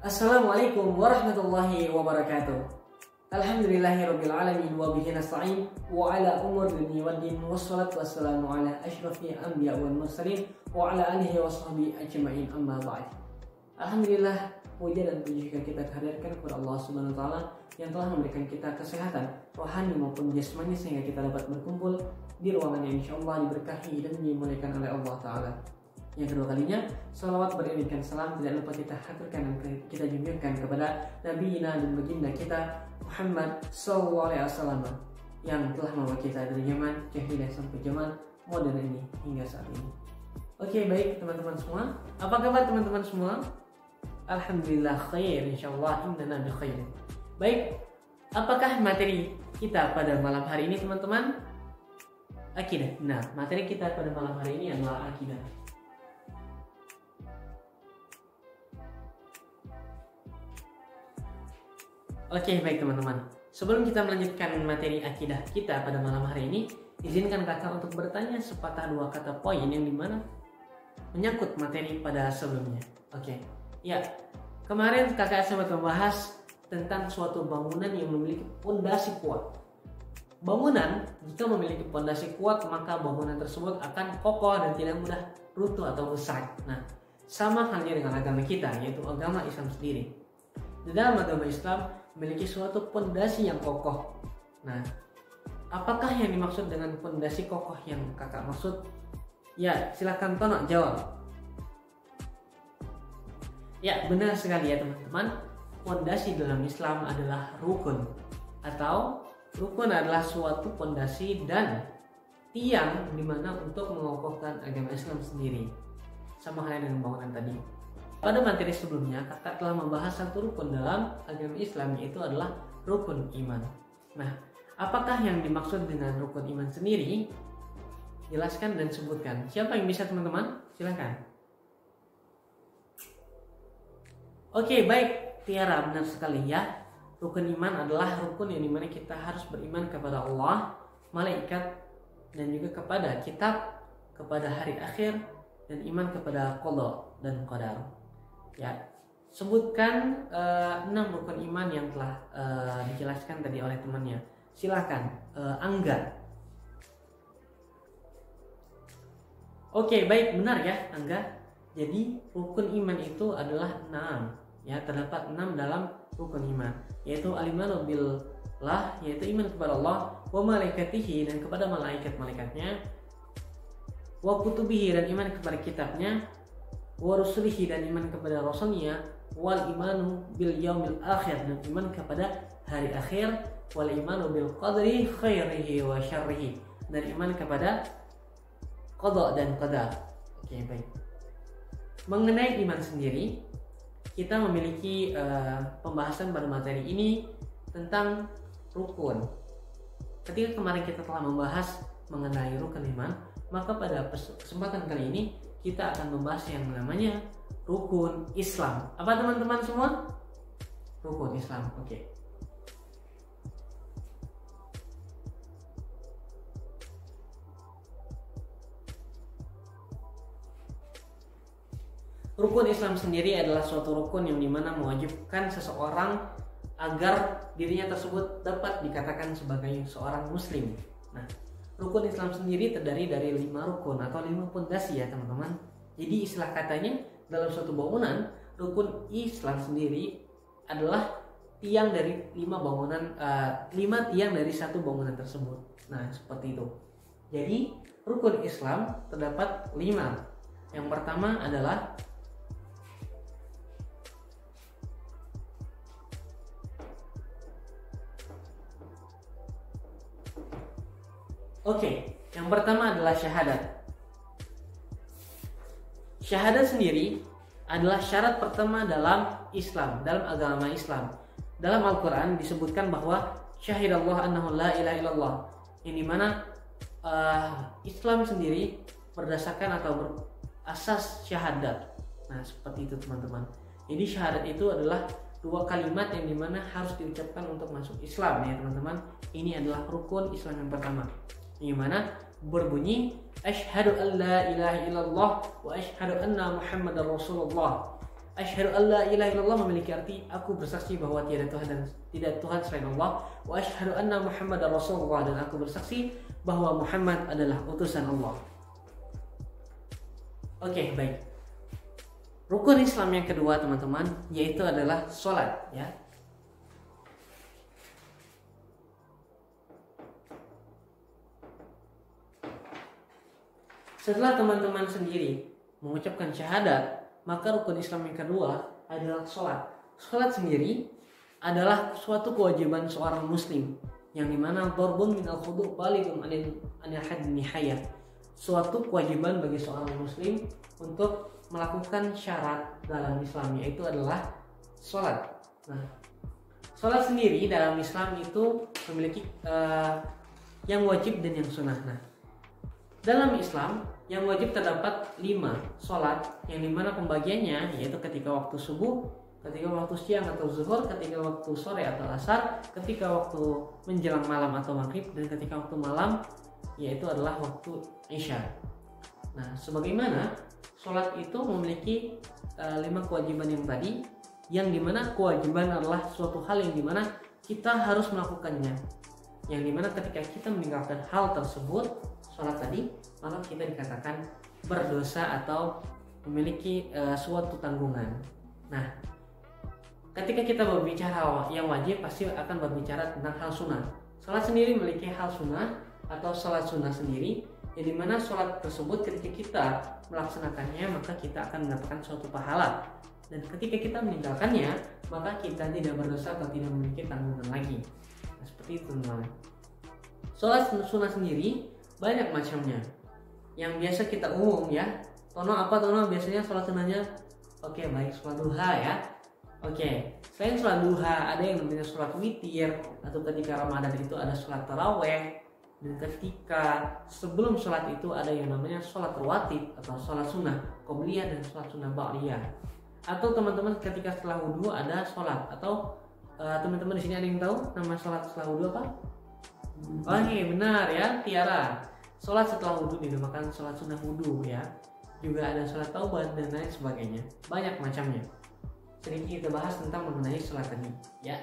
Assalamualaikum warahmatullahi wabarakatuh. Alhamdulillahirabbil alamin wa bihi nasta'in wa ala umur dunya waddin wassalatu wassalamu ala asyrafil anbiya wal mursalin wa ala alihi wa sahbihi ajma'in amma ba'd. Alhamdulillah, puja dan puji kita kehadiran kepada Allah Subhanahu wa taala yang telah memberikan kita kesehatan rohani maupun jasmani sehingga kita dapat berkumpul di ruangan yang insyaallah diberkahi dan dimuliakan oleh Allah taala. Yang kedua kalinya, salawat beriringan salam tidak lupa kita haturkan dan kita junjungkan kepada Nabi dan baginda kita Muhammad SAW yang telah membawa kita dari zaman jahiliyah sampai zaman modern ini hingga saat ini. Oke, baik teman-teman semua. Apa kabar teman-teman semua? Alhamdulillah khair, insyaallah innana bi khair. Baik, apakah materi kita pada malam hari ini teman-teman? Akidah. Nah, materi kita pada malam hari ini adalah akidah. Oke, baik teman-teman. Sebelum kita melanjutkan materi akidah kita pada malam hari ini, izinkan kakak untuk bertanya sepatah dua kata poin yang dimana menyangkut materi pada sebelumnya. Oke, ya. Kemarin kakak sempat membahas tentang suatu bangunan yang memiliki pondasi kuat. Bangunan jika memiliki pondasi kuat, maka bangunan tersebut akan kokoh dan tidak mudah runtuh atau rusak. Nah, sama halnya dengan agama kita, yaitu agama Islam sendiri. Di dalam agama Islam memiliki suatu pondasi yang kokoh. Nah, apakah yang dimaksud dengan pondasi kokoh yang kakak maksud? Ya, silakan Tono jawab. Ya, benar sekali ya teman-teman. Pondasi dalam Islam adalah rukun, atau rukun adalah suatu pondasi dan tiang dimana untuk mengokohkan agama Islam sendiri. Sama halnya dengan bangunan tadi. Pada materi sebelumnya, kakak telah membahas satu rukun dalam agama Islam, yaitu adalah rukun iman. Nah, apakah yang dimaksud dengan rukun iman sendiri? Jelaskan dan sebutkan. Siapa yang bisa teman-teman? Silakan. Oke, baik. Tiara, benar sekali ya. Rukun iman adalah rukun yang dimana kita harus beriman kepada Allah, malaikat, dan juga kepada kitab, kepada hari akhir, dan iman kepada qada dan qadar. Ya, sebutkan 6 rukun iman yang telah dijelaskan tadi oleh temannya. Silakan, Angga. Oke, baik, benar ya, Angga. Jadi rukun iman itu adalah 6. Ya, terdapat 6 dalam rukun iman, yaitu al-imanu billah, yaitu iman kepada Allah, wa malaikatihi, dan kepada malaikat-malaikatnya, wa kutubihi, dan iman kepada kitabnya, wa rusulihi, dan iman kepada rasulnya, wal imanu bil yaumil akhir, dan iman kepada hari akhir, wal imanu bil qadri khairihi wa syarrihi, dan iman kepada qada dan qadar. Oke, baik. Mengenai iman sendiri, kita memiliki pembahasan pada materi ini tentang rukun. Ketika kemarin kita telah membahas mengenai rukun iman, maka pada kesempatan kali ini kita akan membahas yang namanya rukun Islam. Apa teman-teman semua? Rukun Islam. Oke. Rukun Islam sendiri adalah suatu rukun yang dimana mewajibkan seseorang agar dirinya tersebut dapat dikatakan sebagai seorang muslim. Nah, rukun Islam sendiri terdiri dari 5 rukun atau 5 pondasi ya teman-teman. Jadi istilah katanya dalam suatu bangunan, rukun Islam sendiri adalah tiang dari 5 bangunan, 5 tiang dari satu bangunan tersebut. Nah, seperti itu. Jadi rukun Islam terdapat 5. Yang pertama adalah yang pertama adalah syahadat. Syahadat sendiri adalah syarat pertama dalam Islam, dalam agama Islam. Dalam Al-Quran disebutkan bahwa syahidallah annahu la ilaha illallah, yang dimana Islam sendiri berdasarkan atau berasas syahadat. Nah, seperti itu teman-teman. Jadi syahadat itu adalah 2 kalimat yang dimana harus diucapkan untuk masuk Islam ya teman-teman. Ini adalah rukun Islam yang pertama, yang mana berbunyi asyhadu an la ilaha illallah wa asyhadu anna muhammadar rasulullah. Asyhadu an la ilaha illallah memiliki arti aku bersaksi bahwa tiada Tuhan dan tidak Tuhan selain Allah. Wa asyhadu anna Muhammadar Rasulullah, dan aku bersaksi bahwa Muhammad adalah utusan Allah. Oke, baik. Rukun Islam yang kedua teman-teman yaitu adalah sholat ya. Setelah teman-teman sendiri mengucapkan syahadat, maka rukun Islam yang kedua adalah sholat. Sholat sendiri adalah suatu kewajiban seorang muslim yang dimana dharbun minal khudu' balighun anil hadd nihayah. Suatu kewajiban bagi seorang muslim untuk melakukan syarat dalam Islam, yaitu adalah sholat. Nah, sholat sendiri dalam Islam itu memiliki yang wajib dan yang sunnah. Nah, dalam Islam yang wajib terdapat 5 sholat yang dimana pembagiannya yaitu ketika waktu subuh, ketika waktu siang atau zuhur, ketika waktu sore atau asar, ketika waktu menjelang malam atau maghrib, dan ketika waktu malam yaitu adalah waktu isya. Nah, sebagaimana sholat itu memiliki 5 kewajiban yang tadi, yang dimana kewajiban adalah suatu hal yang dimana kita harus melakukannya, yang dimana ketika kita meninggalkan hal tersebut, sholat tadi, maka kita dikatakan berdosa atau memiliki suatu tanggungan. Nah, ketika kita berbicara yang wajib, pasti akan berbicara tentang hal sunnah. Sholat sendiri memiliki hal sunnah atau sholat sunnah sendiri, yang dimana sholat tersebut ketika kita melaksanakannya, maka kita akan mendapatkan suatu pahala. Dan ketika kita meninggalkannya, maka kita tidak berdosa atau tidak memiliki tanggungan lagi. Nah, seperti itu teman-teman. Sholat sunnah sendiri banyak macamnya. Yang biasa kita umum ya. Tono apa tono biasanya sholat sunnahnya? Oke, baik, sholat duha ya. Oke, selain sholat duha ada yang namanya sholat witir, atau ketika Ramadan itu ada sholat taraweh, dan ketika sebelum sholat itu ada yang namanya sholat rawatib atau sholat sunnah qobliyah dan sholat sunnah ba'diyah. Atau teman-teman ketika setelah wudhu ada sholat, atau teman-teman di sini ada yang tahu nama sholat setelah wudhu apa? Oke, benar ya, Tiara. Sholat setelah wudhu dinamakan sholat sunnah wudhu ya. Juga ada sholat taubat dan lain sebagainya. Banyak macamnya. Sedikit kita bahas tentang mengenai sholat tadi ya.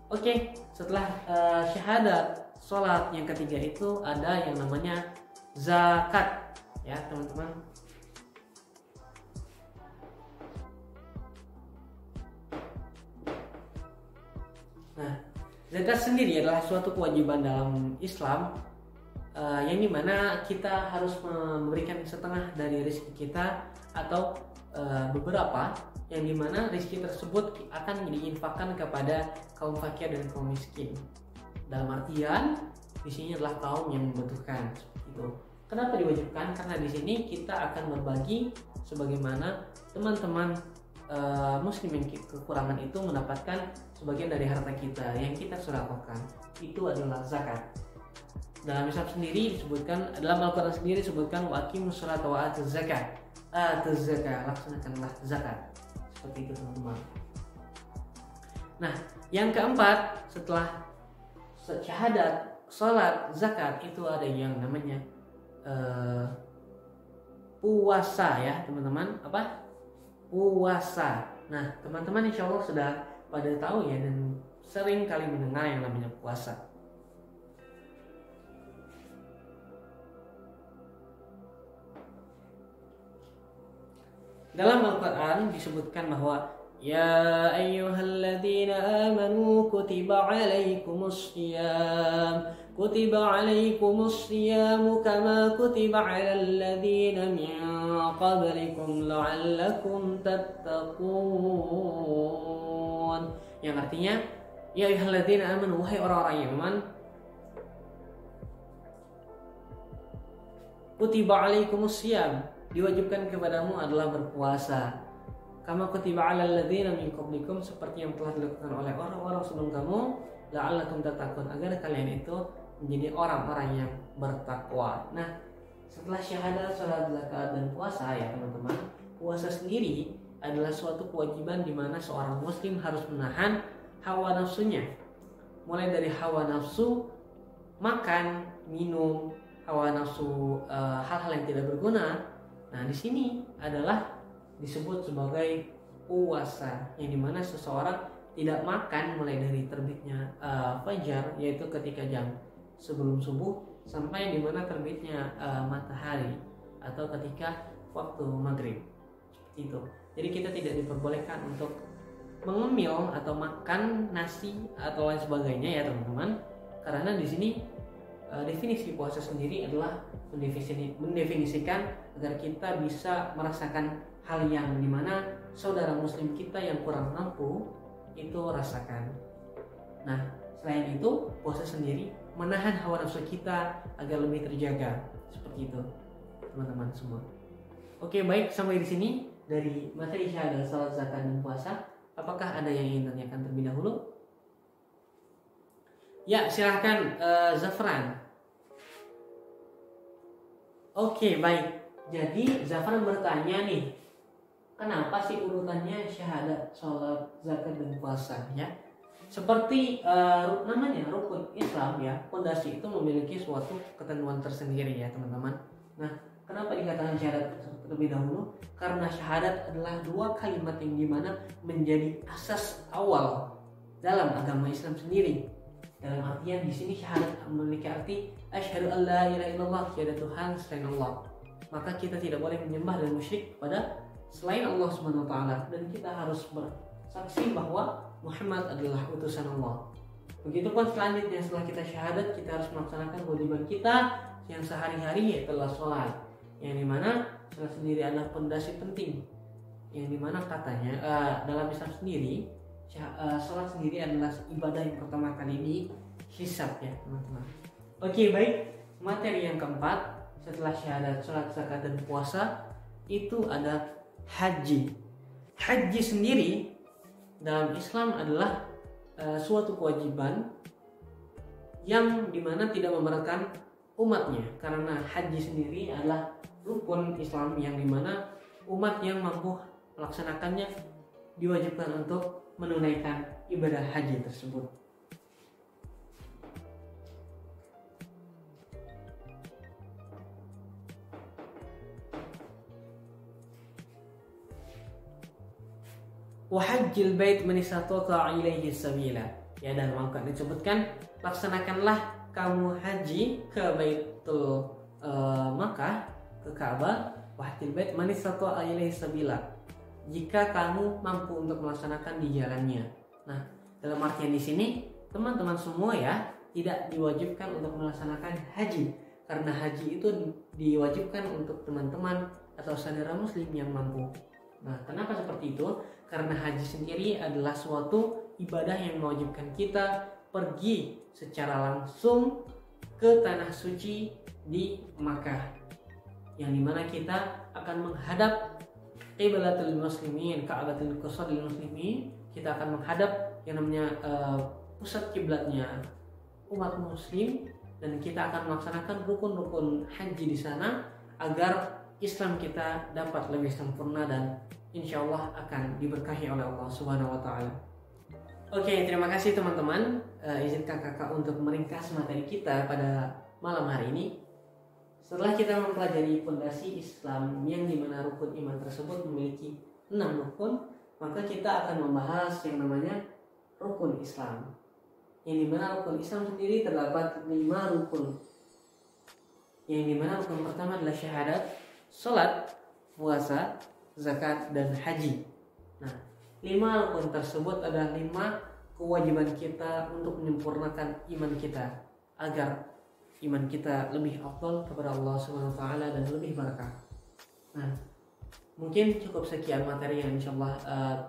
Oke, setelah syahadat sholat yang ketiga itu ada yang namanya zakat ya teman-teman. Nah, zakat sendiri adalah suatu kewajiban dalam Islam yang dimana kita harus memberikan setengah dari rezeki kita atau beberapa, yang dimana rezeki tersebut akan diinfakkan kepada kaum fakir dan kaum miskin. Dalam artian di sini adalah kaum yang membutuhkan seperti itu. Kenapa diwajibkan? Karena di sini kita akan berbagi sebagaimana teman-teman muslim yang kekurangan itu mendapatkan sebagian dari harta kita yang kita sedekahkan. Itu adalah zakat. Dalam Islam sendiri disebutkan, dalam Al-Quran sendiri disebutkan wa aqimus sholata wa atuz zakat. Atuz zakat, laksanakanlah zakat. Seperti itu teman-teman. Nah, yang keempat setelah syahadat, sholat, zakat itu ada yang namanya puasa ya teman-teman. Apa? Puasa. Nah, teman-teman insya Allah sudah pada tahu ya dan sering kali mendengar yang namanya puasa. Dalam Al-Quran disebutkan bahwa ya ayyuhalladzina amanu kutiba alaikumus siyam kama kutiba alal ladzina min qablikum la'allakum tattaqun. Yang artinya ya ayyuhalladzina amanu, wahai orang-orang yang beriman, kutiba alaikumus siyam, diwajibkan kepadamu adalah berpuasa. Kama kutiba alal ladzina min qablikum, seperti yang telah dilakukan oleh orang-orang sebelum kamu, la'allakum tattaqun, agar kalian itu menjadi orang-orang yang bertakwa. Nah, setelah syahadat, salat, zakat dan puasa ya teman-teman, puasa sendiri adalah suatu kewajiban di mana seorang muslim harus menahan hawa nafsunya. Mulai dari hawa nafsu makan, minum, hawa nafsu hal-hal yang tidak berguna. Nah, di sini adalah disebut sebagai puasa, yang dimana seseorang tidak makan mulai dari terbitnya fajar, yaitu ketika jam sebelum subuh, sampai dimana terbitnya matahari atau ketika waktu maghrib, seperti itu. Jadi kita tidak diperbolehkan untuk mengemil atau makan nasi atau lain sebagainya ya teman-teman, karena di sini definisi puasa sendiri adalah mendefinisikan agar kita bisa merasakan hal yang dimana saudara muslim kita yang kurang mampu itu rasakan. Nah, selain itu puasa sendiri menahan hawa nafsu kita agar lebih terjaga, seperti itu teman-teman semua. Oke, baik, sampai di sini dari materi syahadat, salat, zakat, dan puasa. Apakah ada yang ingin tanyakan terlebih dahulu? Ya, silahkan Zafran. Oke, baik. Jadi Zafran bertanya nih, kenapa sih urutannya syahadat, salat, zakat, dan puasa ya? Seperti namanya rukun Islam ya, pondasi itu memiliki suatu ketentuan tersendiri ya teman-teman. Nah, kenapa dikatakan syahadat terlebih dahulu? Karena syahadat adalah dua kalimat yang dimana menjadi asas awal dalam agama Islam sendiri. Dalam artian di sini syahadat memiliki arti asyhadu an la ilaha illallah, tiada Tuhan selain Allah. Maka kita tidak boleh menyembah dan musyrik kepada selain Allah Subhanahu wa taala, dan kita harus bersaksi bahwa Muhammad adalah utusan Allah. Begitupun selanjutnya setelah kita syahadat, kita harus melaksanakan kewajiban kita yang sehari-hari, yaitu sholat, yang dimana sholat sendiri adalah pondasi penting, yang dimana katanya dalam Islam sendiri sholat sendiri adalah ibadah yang pertama kali dihisab ya teman-teman. Oke, baik, materi yang keempat setelah syahadat, sholat, zakat, dan puasa itu ada haji. Haji sendiri dalam Islam adalah suatu kewajiban yang dimana tidak memberatkan umatnya, karena haji sendiri adalah rukun Islam yang dimana umat yang mampu melaksanakannya diwajibkan untuk menunaikan ibadah haji tersebut. Wahajjil bait man istata'a ilaihi sabila. Ya, dan maka disebutkan laksanakanlah kamu haji ke Baitul Makkah, ke Ka'bah, wahajjil bait man istata'a ilaihi sabila, jika kamu mampu untuk melaksanakan di jalannya. Nah, dalam artian di sini teman-teman semua ya tidak diwajibkan untuk melaksanakan haji, karena haji itu diwajibkan untuk teman-teman atau saudara muslim yang mampu. Nah, kenapa seperti itu? Karena haji sendiri adalah suatu ibadah yang mewajibkan kita pergi secara langsung ke tanah suci di Makkah, yang dimana kita akan menghadap qiblatul muslimin, ka'batul qusaril muslimin. Kita akan menghadap yang namanya pusat kiblatnya umat muslim, dan kita akan melaksanakan rukun-rukun haji di sana agar Islam kita dapat lebih sempurna dan insya Allah akan diberkahi oleh Allah Subhanahu wa Ta'ala. Oke, terima kasih teman-teman. Izinkan kakak untuk meringkas materi kita pada malam hari ini. Setelah kita mempelajari fondasi Islam yang dimana rukun iman tersebut memiliki 6 rukun, maka kita akan membahas yang namanya rukun Islam. Yang dimana rukun Islam sendiri terdapat 5 rukun. Yang dimana rukun pertama adalah syahadat, sholat, puasa, zakat, dan haji. Nah, 5 rukun tersebut adalah 5 kewajiban kita untuk menyempurnakan iman kita agar iman kita lebih afdal kepada Allah Subhanahu wa Ta'ala dan lebih barakah. Nah, mungkin cukup sekian materi yang insyaallah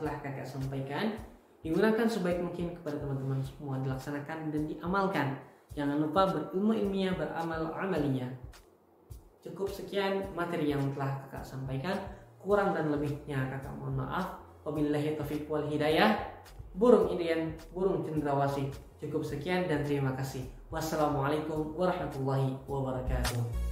telah kakak sampaikan. Digunakan sebaik mungkin kepada teman-teman semua, dilaksanakan dan diamalkan. Jangan lupa berilmu ilmiah, beramal amalinya. Cukup sekian materi yang telah kakak sampaikan. Kurang dan lebihnya kakak mohon maaf. Wabillahi taufiq wal hidayah. Burung Indian, burung cendrawasih. Cukup sekian dan terima kasih. Wassalamualaikum warahmatullahi wabarakatuh.